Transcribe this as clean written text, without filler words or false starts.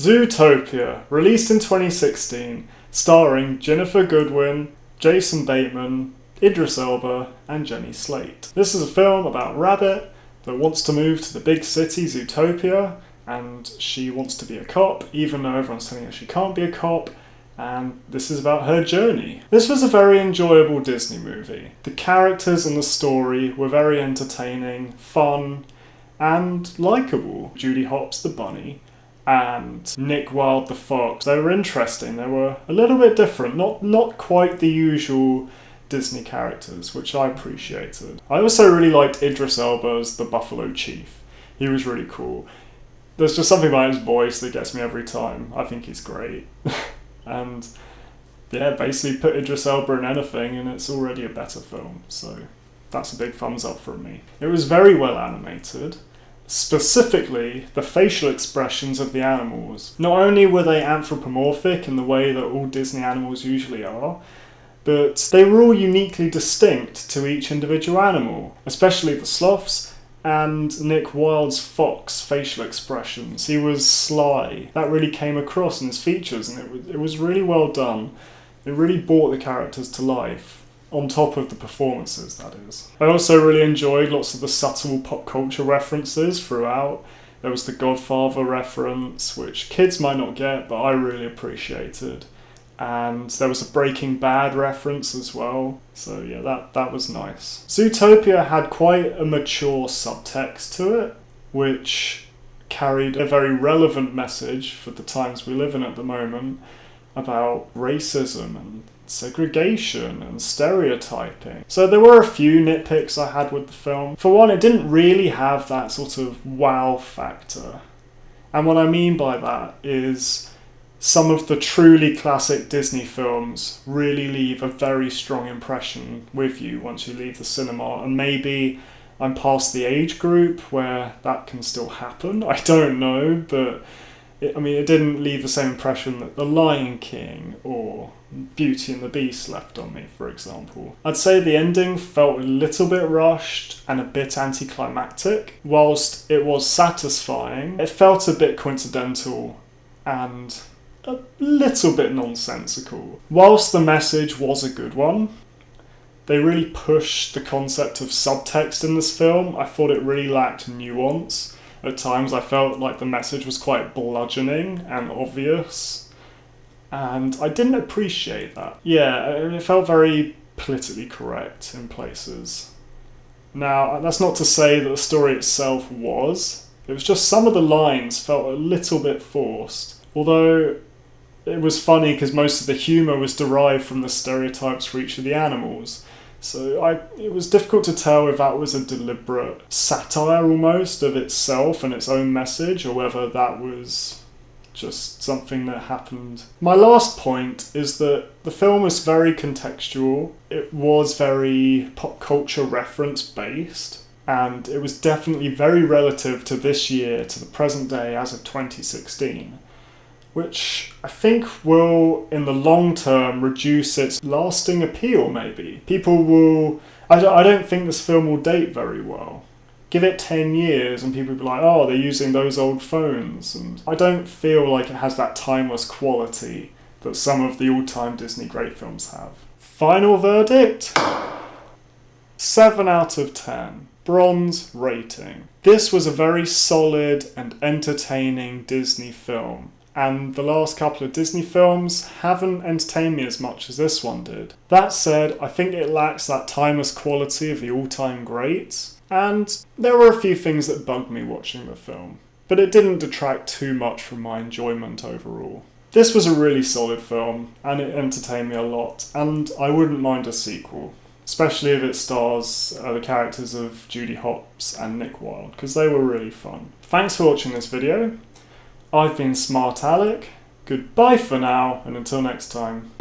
Zootopia, released in 2016, starring Ginnifer Goodwin, Jason Bateman, Idris Elba, and Jenny Slate. This is a film about Rabbit that wants to move to the big city, Zootopia, and she wants to be a cop, even though everyone's telling her she can't be a cop, and this is about her journey. This was a very enjoyable Disney movie. The characters and the story were very entertaining, fun, and likeable. Judy Hopps the bunny and Nick Wilde the fox, they were interesting. They were a little bit different, not quite the usual Disney characters, which I appreciated. I also really liked Idris Elba as the Buffalo Chief. He was really cool. There's just something about his voice that gets me every time. I think he's great. And yeah, basically put Idris Elba in anything and it's already a better film. So that's a big thumbs up from me. It was very well animated. Specifically, the facial expressions of the animals. Not only were they anthropomorphic in the way that all Disney animals usually are, but they were all uniquely distinct to each individual animal, especially the sloths and Nick Wilde's fox facial expressions. He was sly. That really came across in his features, and it was really well done. It really brought the characters to life, on top of the performances, that is. I also really enjoyed lots of the subtle pop culture references throughout. There was the Godfather reference, which kids might not get, but I really appreciated. And there was a Breaking Bad reference as well. So yeah, that was nice. Zootopia had quite a mature subtext to it, which carried a very relevant message for the times we live in at the moment about racism and segregation and stereotyping. So there were a few nitpicks I had with the film. For one, it didn't really have that sort of wow factor. And what I mean by that is some of the truly classic Disney films really leave a very strong impression with you once you leave the cinema, and maybe I'm past the age group where that can still happen. I don't know, but it didn't leave the same impression that The Lion King or Beauty and the Beast left on me, for example. I'd say the ending felt a little bit rushed and a bit anticlimactic. Whilst it was satisfying, it felt a bit coincidental and a little bit nonsensical. Whilst the message was a good one, they really pushed the concept of subtext in this film. I thought it really lacked nuance. At times I felt like the message was quite bludgeoning and obvious, and I didn't appreciate that. Yeah, it felt very politically correct in places. Now, that's not to say that the story itself was. It was just some of the lines felt a little bit forced. Although it was funny because most of the humour was derived from the stereotypes for each of the animals. So it was difficult to tell if that was a deliberate satire almost of itself and its own message, or whether that was just something that happened. My last point is that the film was very contextual. It was very pop culture reference based, and it was definitely very relative to this year, to the present day as of 2016. Which I think will, in the long term, reduce its lasting appeal, maybe. People will... I don't think this film will date very well. Give it 10 years and people will be like, oh, they're using those old phones. And I don't feel like it has that timeless quality that some of the all-time Disney great films have. Final verdict? 7 out of 10. Bronze rating. This was a very solid and entertaining Disney film. And the last couple of Disney films haven't entertained me as much as this one did. That said, I think it lacks that timeless quality of the all-time greats, and there were a few things that bugged me watching the film, but it didn't detract too much from my enjoyment overall. This was a really solid film, and it entertained me a lot, and I wouldn't mind a sequel, especially if it stars the characters of Judy Hopps and Nick Wilde, because they were really fun. Thanks for watching this video. I've been Smart Alec. Goodbye for now, and until next time.